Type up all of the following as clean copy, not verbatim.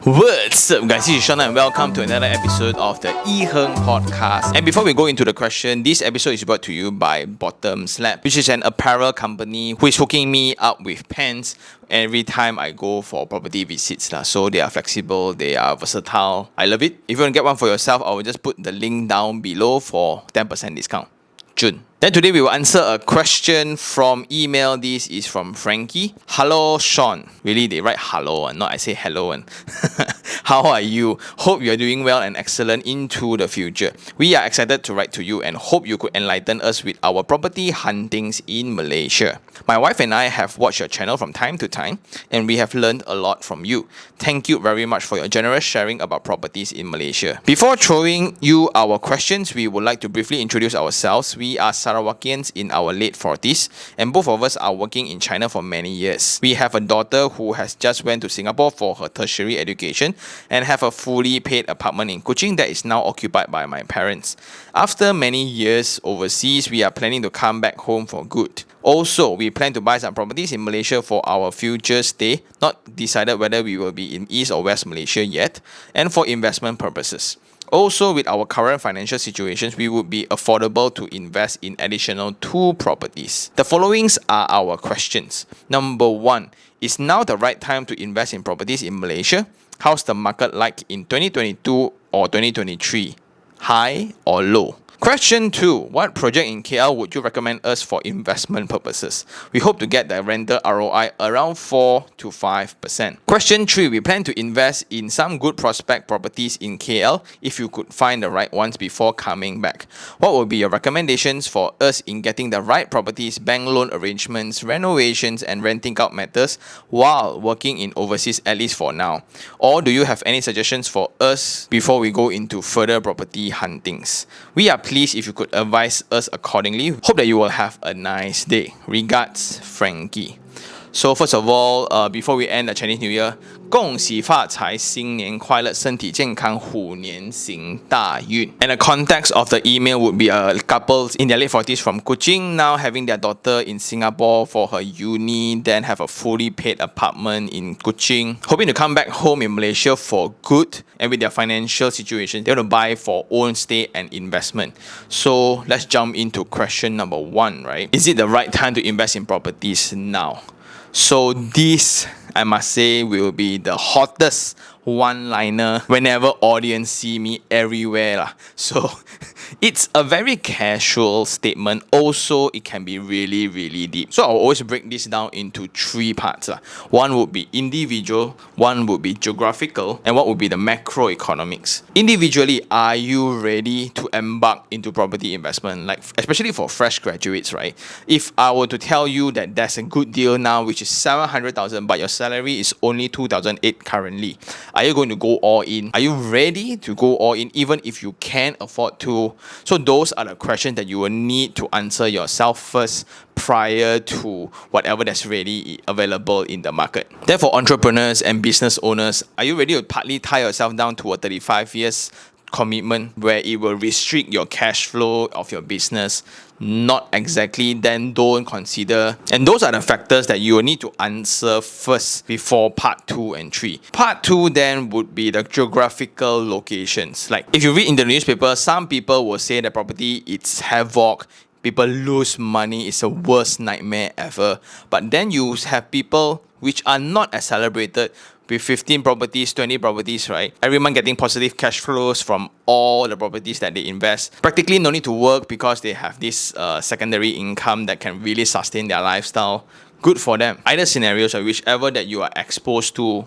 What's up, guys? This is Sean and welcome to another episode of the iherng podcast. And before we go into the question, this episode is brought to you by Bottoms Lab, which is an apparel company who is hooking me up with pants every time I go for property visits. So they are flexible, they are versatile. I love it. If you want to get one for yourself, I will just put the link down below for 10% discount. June. Then today we will answer a question from email. This is from Frankie. Hello, Sean. Really, they write hello and not I say hello. And how are you? Hope you are doing well and excellent into the future. We are excited to write to you and hope you could enlighten us with our property huntings in Malaysia. My wife and I have watched your channel from time to time and we have learned a lot from you. Thank you very much for your generous sharing about properties in Malaysia. Before throwing you our questions, we would like to briefly introduce ourselves. We are Sarawakians in our late 40s and both of us are working in China for many years. We have a daughter who has just went to Singapore for her tertiary education and have a fully paid apartment in Kuching that is now occupied by my parents. After many years overseas, we are planning to come back home for good. Also, we plan to buy some properties in Malaysia for our future stay, not decided whether we will be in East or West Malaysia yet, and for investment purposes. Also, with our current financial situations, we would be affordable to invest in additional 2 properties. The followings are our questions. Number 1, is now the right time to invest in properties in Malaysia? How's the market like in 2022 or 2023? High or low? Question 2. What project in KL would you recommend us for investment purposes? We hope to get the rental ROI around 4 to 5%. Question 3. We plan to invest in some good prospect properties in KL if you could find the right ones before coming back. What would be your recommendations for us in getting the right properties, bank loan arrangements, renovations and renting out matters while working in overseas, at least for now? Or do you have any suggestions for us before we go into further property huntings? We are pleased if you could advise us accordingly. Hope that you will have a nice day. Regards, Frankie. So first of all, before we end the Chinese New Year, 恭喜发财，新年快乐，身体健康，虎年行大运. And the context of the email would be a couple in their late 40s from Kuching, now having their daughter in Singapore for her uni, then have a fully paid apartment in Kuching, hoping to come back home in Malaysia for good, and with their financial situation, they want to buy for own stay and investment. So let's jump into question number 1, right? Is it the right time to invest in properties now? So this, I must say, will be the hottest one-liner whenever audience see me everywhere. So it's a very casual statement. Also, it can be really, really deep. So I'll always break this down into 3 parts. One would be individual, one would be geographical, and what would be the macroeconomics. Individually, are you ready to embark into property investment? Like, especially for fresh graduates, right? If I were to tell you that there's a good deal now, which is 700,000, but your salary is only 2,008 currently, are you going to go all in? Are you ready to go all in even if you can't afford to? So those are the questions that you will need to answer yourself first prior to whatever that's really available in the market. Therefore, entrepreneurs and business owners, are you ready to partly tie yourself down to a 35 years commitment where it will restrict your cash flow of your business? Not exactly. Then don't consider. And those are the factors that you will need to answer first before part 2 and 3. Part 2 then would be the geographical locations. Like if you read in the newspaper, some people will say that property it's havoc, people lose money, it's the worst nightmare ever. But then you have people which are not as celebrated with 15 properties, 20 properties, right? Every month getting positive cash flows from all the properties that they invest. Practically no need to work because they have this secondary income that can really sustain their lifestyle. Good for them. Either scenarios or whichever that you are exposed to,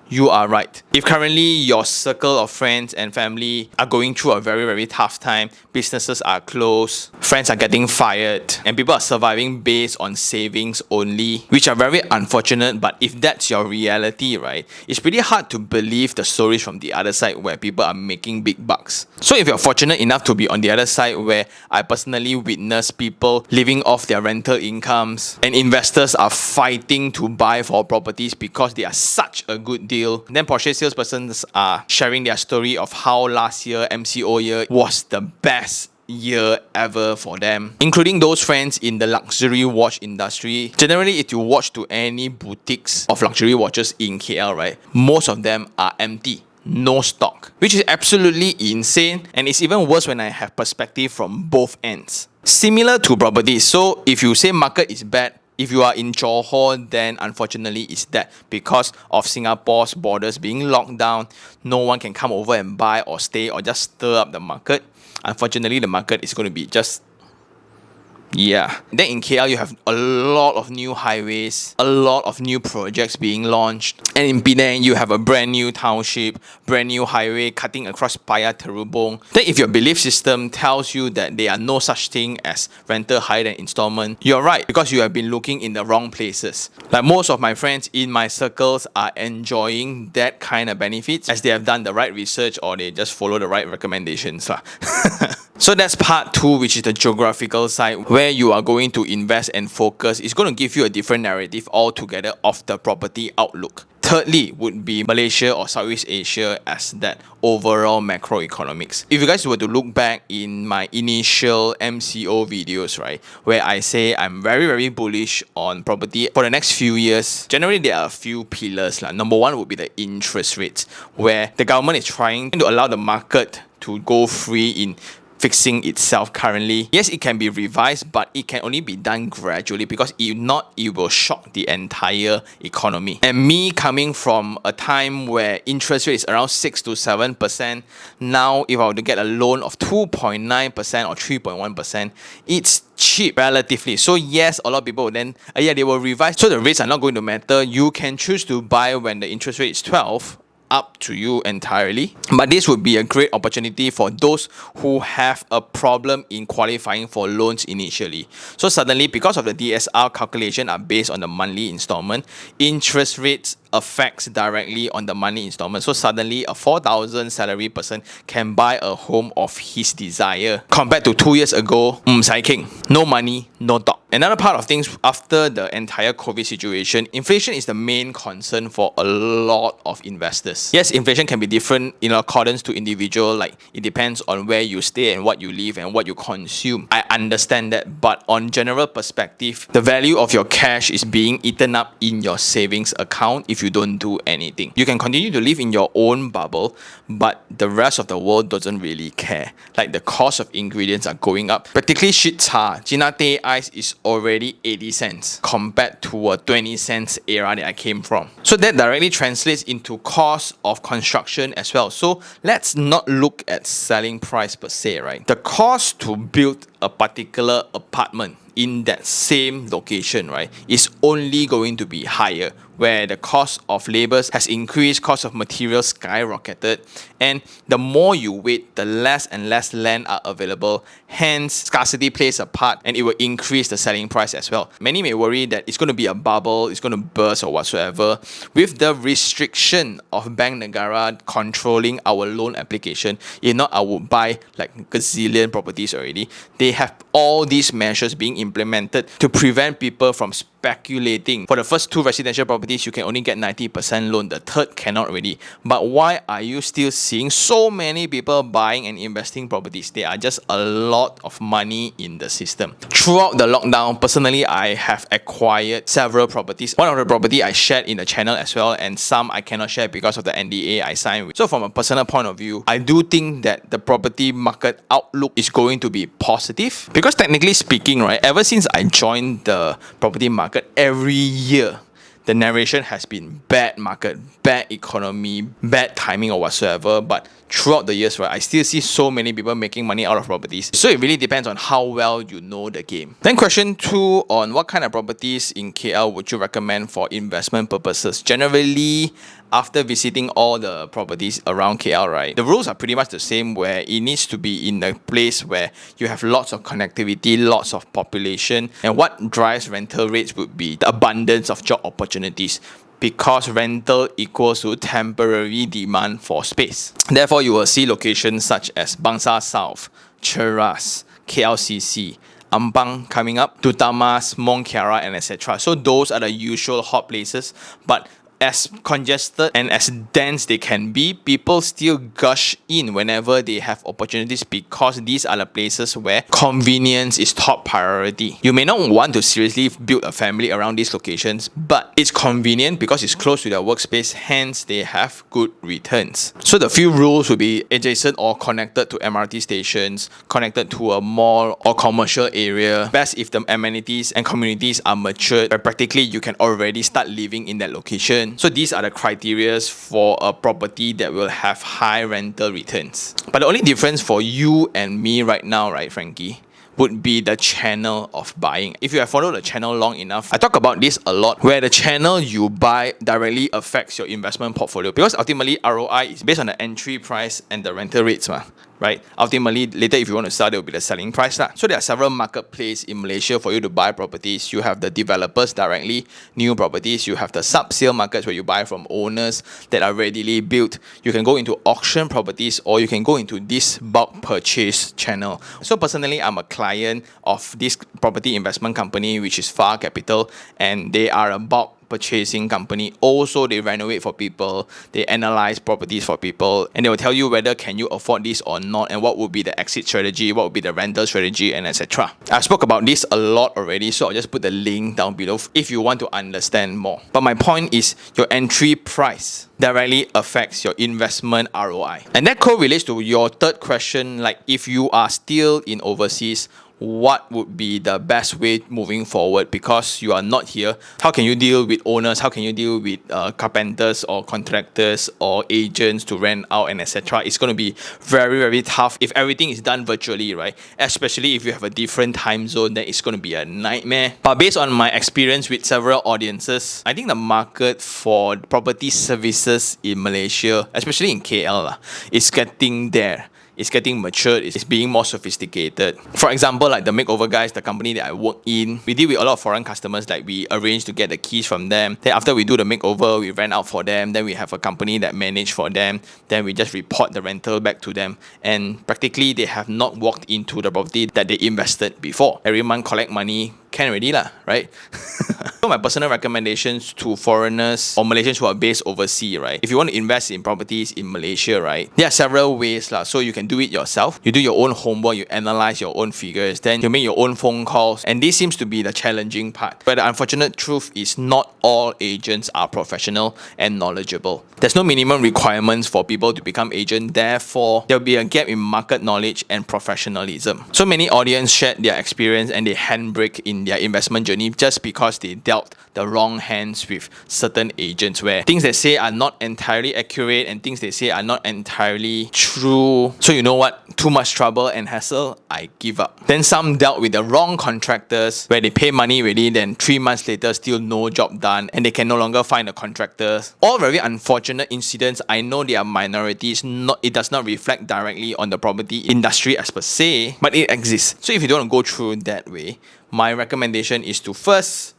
you are right. If currently your circle of friends and family are going through a very, very tough time, businesses are closed, friends are getting fired, and people are surviving based on savings only, which are very unfortunate, but if that's your reality, right, it's pretty hard to believe the stories from the other side where people are making big bucks. So if you're fortunate enough to be on the other side where I personally witness people living off their rental incomes and investors are fighting to buy for properties because they are such a good deal, then Porsche salespersons are sharing their story of how last year, MCO year, was the best year ever for them, including those friends in the luxury watch industry. Generally, if you watch to any boutiques of luxury watches in KL, right, most of them are empty. No stock, which is absolutely insane, and it's even worse when I have perspective from both ends. Similar to properties, so if you say market is bad, if you are in Johor, then unfortunately it's that because of Singapore's borders being locked down, no one can come over and buy or stay or just stir up the market. Unfortunately, the market is going to be just Then in KL, you have a lot of new highways, a lot of new projects being launched. And in Penang, you have a brand new township, brand new highway cutting across Paya Terubong. Then if your belief system tells you that there are no such thing as rental higher than installment, you're right, because you have been looking in the wrong places. Like most of my friends in my circles are enjoying that kind of benefits as they have done the right research or they just follow the right recommendations. So that's part 2, which is the geographical side, where you are going to invest and focus. It's going to give you a different narrative altogether of the property outlook. Thirdly would be Malaysia or Southeast Asia as that overall macroeconomics. If you guys were to look back in my initial MCO videos, right, where I say I'm very bullish on property for the next few years, generally there are a few pillars. Number 1 would be the interest rates, where the government is trying to allow the market to go free in fixing itself currently. Yes, it can be revised, but it can only be done gradually, because if not, it will shock the entire economy. And me coming from a time where interest rate is around 6 to 7%, now if I were to get a loan of 2.9% or 3.1%, it's cheap relatively. So yes, a lot of people will then they will revise, so the rates are not going to matter. You can choose to buy when the interest rate is 12, up to you entirely. But this would be a great opportunity for those who have a problem in qualifying for loans initially. So suddenly, because of the DSR calculation are based on the monthly installment, interest rates affects directly on the monthly installment. So suddenly a 4,000 salary person can buy a home of his desire, compared to 2 years ago, no money, no dog. Another part of things after the entire COVID situation, inflation is the main concern for a lot of investors. Yes, inflation can be different in accordance to individual, like it depends on where you stay and what you live and what you consume. I understand that, but on general perspective, the value of your cash is being eaten up in your savings account if you don't do anything. You can continue to live in your own bubble, but the rest of the world doesn't really care. Like the cost of ingredients are going up. Practically shit cha, Gina Teh ice is already 80 cents compared to a 20 cents era that I came from. So that directly translates into cost of construction as well. So let's not look at selling price per se, right? The cost to build a particular apartment in that same location, right, is only going to be higher, where the cost of labors has increased, cost of materials skyrocketed, and the more you wait, the less and less land are available. Hence, scarcity plays a part, and it will increase the selling price as well. Many may worry that it's going to be a bubble, it's going to burst or whatsoever. With the restriction of Bank Negara controlling our loan application, if not, I would buy like a gazillion properties already. They have all these measures being implemented to prevent people from speculating. For the first 2 residential properties, you can only get 90% loan. The third cannot already. But why are you still seeing so many people buying and investing properties? There are just a lot of money in the system. Throughout the lockdown, personally, I have acquired several properties. One of the property I shared in the channel as well, and some I cannot share because of the NDA I signed with. So from a personal point of view, I do think that the property market outlook is going to be positive, because technically speaking, right, ever since I joined the property market, every year the narration has been bad market, bad economy, bad timing or whatsoever. But throughout the years, right, I still see so many people making money out of properties. So it really depends on how well you know the game. Then question 2 on what kind of properties in KL would you recommend for investment purposes? Generally, after visiting all the properties around KL, right, the rules are pretty much the same, where it needs to be in a place where you have lots of connectivity, lots of population, and what drives rental rates would be the abundance of job opportunities, because rental equals to temporary demand for space. Therefore, you will see locations such as Bangsa South, Cheras, KLCC, Ampang coming up, Tutamas, Mont Kiara, and etc. So those are the usual hot places, but as congested and as dense they can be, people still gush in whenever they have opportunities because these are the places where convenience is top priority. You may not want to seriously build a family around these locations, but it's convenient because it's close to their workspace, hence they have good returns. So the few rules will be adjacent or connected to MRT stations, connected to a mall or commercial area. Best if the amenities and communities are matured, where practically you can already start living in that location. So these are the criteria for a property that will have high rental returns. But the only difference for you and me right now, right, Frankie, would be the channel of buying. If you have followed the channel long enough, I talk about this a lot, where the channel you buy directly affects your investment portfolio, because ultimately ROI is based on the entry price and the rental rates, right? Ultimately, later if you want to sell, it will be the selling price. So there are several marketplaces in Malaysia for you to buy properties. You have the developers directly, new properties. You have the sub-sale markets where you buy from owners that are readily built. You can go into auction properties, or you can go into this bulk purchase channel. So personally, I'm a client of this property investment company, which is Far Capital, and they are a bulk purchasing company. Also, they renovate for people, they analyze properties for people, and they will tell you whether can you afford this or not, and what would be the exit strategy, what would be the rental strategy, and etc. I spoke about this a lot already, so I'll just put the link down below if you want to understand more. But my point is, your entry price directly affects your investment ROI. And that correlates to your third question, like if you are still in overseas, what would be the best way moving forward, because you are not here? How can you deal with owners? How can you deal with carpenters or contractors or agents to rent out and etc.? It's going to be very, very tough if everything is done virtually, right? Especially if you have a different time zone, then it's going to be a nightmare. But based on my experience with several audiences, I think the market for property services in Malaysia, especially in KL, is getting there. It's getting matured, it's being more sophisticated. For example, like the Makeover guys, the company that I work in, we deal with a lot of foreign customers. Like we arrange to get the keys from them. Then after we do the makeover, we rent out for them. Then we have a company that manage for them. Then we just report the rental back to them. And practically they have not walked into the property that they invested before. Every month collect money, can already lah, right? So my personal recommendations to foreigners or Malaysians who are based overseas, right? If you want to invest in properties in Malaysia, right, there are several ways lah. So you can do it yourself. You do your own homework, you analyze your own figures, then you make your own phone calls. And this seems to be the challenging part. But the unfortunate truth is not all agents are professional and knowledgeable. There's no minimum requirements for people to become agent. Therefore, there'll be a gap in market knowledge and professionalism. So many audience shared their experience and they handbrake in their investment journey just because they dealt the wrong hands with certain agents, where things they say are not entirely accurate and things they say are not entirely true. So you know what? Too much trouble and hassle, I give up. Then some dealt with the wrong contractors where they pay money already, then 3 months later still no job done and they can no longer find a contractor. All very unfortunate incidents. I know they are minorities. It does not reflect directly on the property industry as per se, but it exists. So if you don't want to go through that way, my recommendation is to first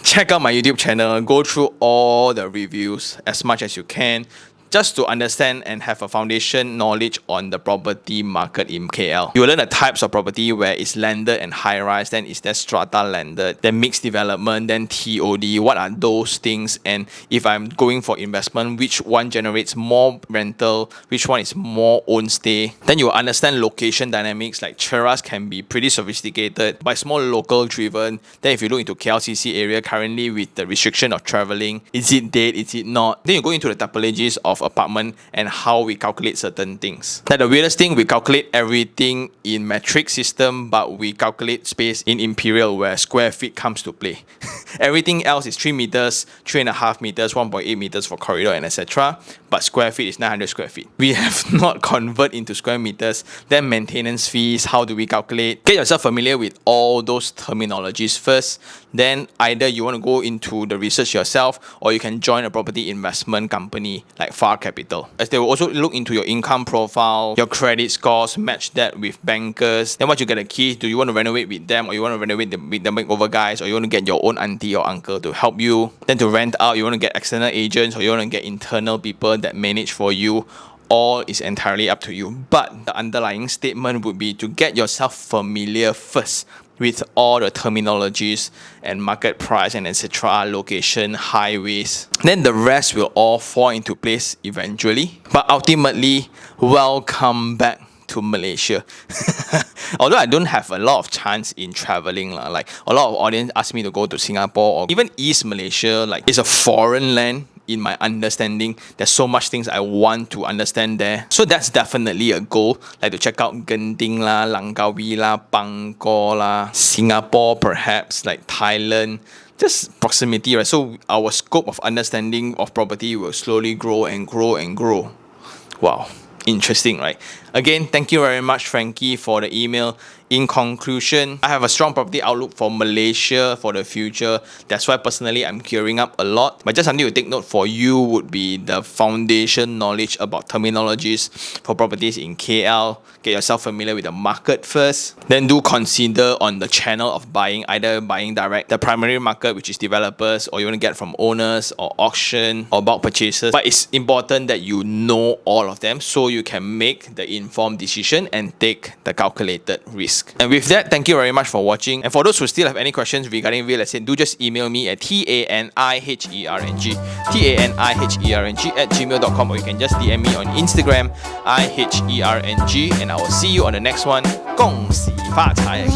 check out my YouTube channel, go through all the reviews as much as you can, just to understand and have a foundation knowledge on the property market in KL. You will learn the types of property, where it's landed and high rise, then is there strata landed, then mixed development, then TOD, what are those things, and if I'm going for investment, which one generates more rental, which one is more own stay. Then you will understand location dynamics, like Cheras can be pretty sophisticated, but it's more local driven. Then if you look into KLCC area currently with the restriction of traveling, is it dead, is it not? Then you go into the typologies of apartment and how we calculate certain things. Like the weirdest thing, we calculate everything in metric system, but we calculate space in imperial, where square feet comes to play. Everything else is 3 meters, 3.5 meters, 1.8 meters for corridor and etc. But square feet is 900 square feet. We have not convert into square meters. Then maintenance fees, how do we calculate? Get yourself familiar with all those terminologies first. Then either you want to go into the research yourself, or you can join a property investment company like Far Capital, as they will also look into your income profile, your credit scores, match that with bankers. Then once you get a key, do you want to renovate with them, or you want to renovate with the makeover guys, or you want to get your own auntie or uncle to help you? Then to rent out, you want to get external agents, or you want to get internal people that manage for you. All is entirely up to you. But the underlying statement would be to get yourself familiar first with all the terminologies and market price and etc., location, highways, then the rest will all fall into place eventually. But ultimately, welcome back to Malaysia. Although I don't have a lot of chance in traveling, like a lot of audience ask me to go to Singapore or even East Malaysia, like it's a foreign land in my understanding. There's so much things I want to understand there. So that's definitely a goal, like to check out Genting lah, Langkawi lah, Bangkok lah, Singapore perhaps, like Thailand. Just proximity, right? So our scope of understanding of property will slowly grow and grow and grow. Wow. Interesting, right? Again, thank you very much, Frankie, for the email. In conclusion, I have a strong property outlook for Malaysia for the future. That's why personally I'm gearing up a lot. But just something to take note for you would be the foundation knowledge about terminologies for properties in KL. Get yourself familiar with the market first. Then do consider on the channel of buying, either buying direct, the primary market, which is developers, or you want to get from owners or auction or bulk purchases. But it's important that you know all of them so you can make the informed decision and take the calculated risk. And with that, thank you very much for watching. And for those who still have any questions regarding real estate, do just email me at taniherng@gmail.com, or you can just DM me on Instagram iherng, and I will see you on the next one. 恭喜发财!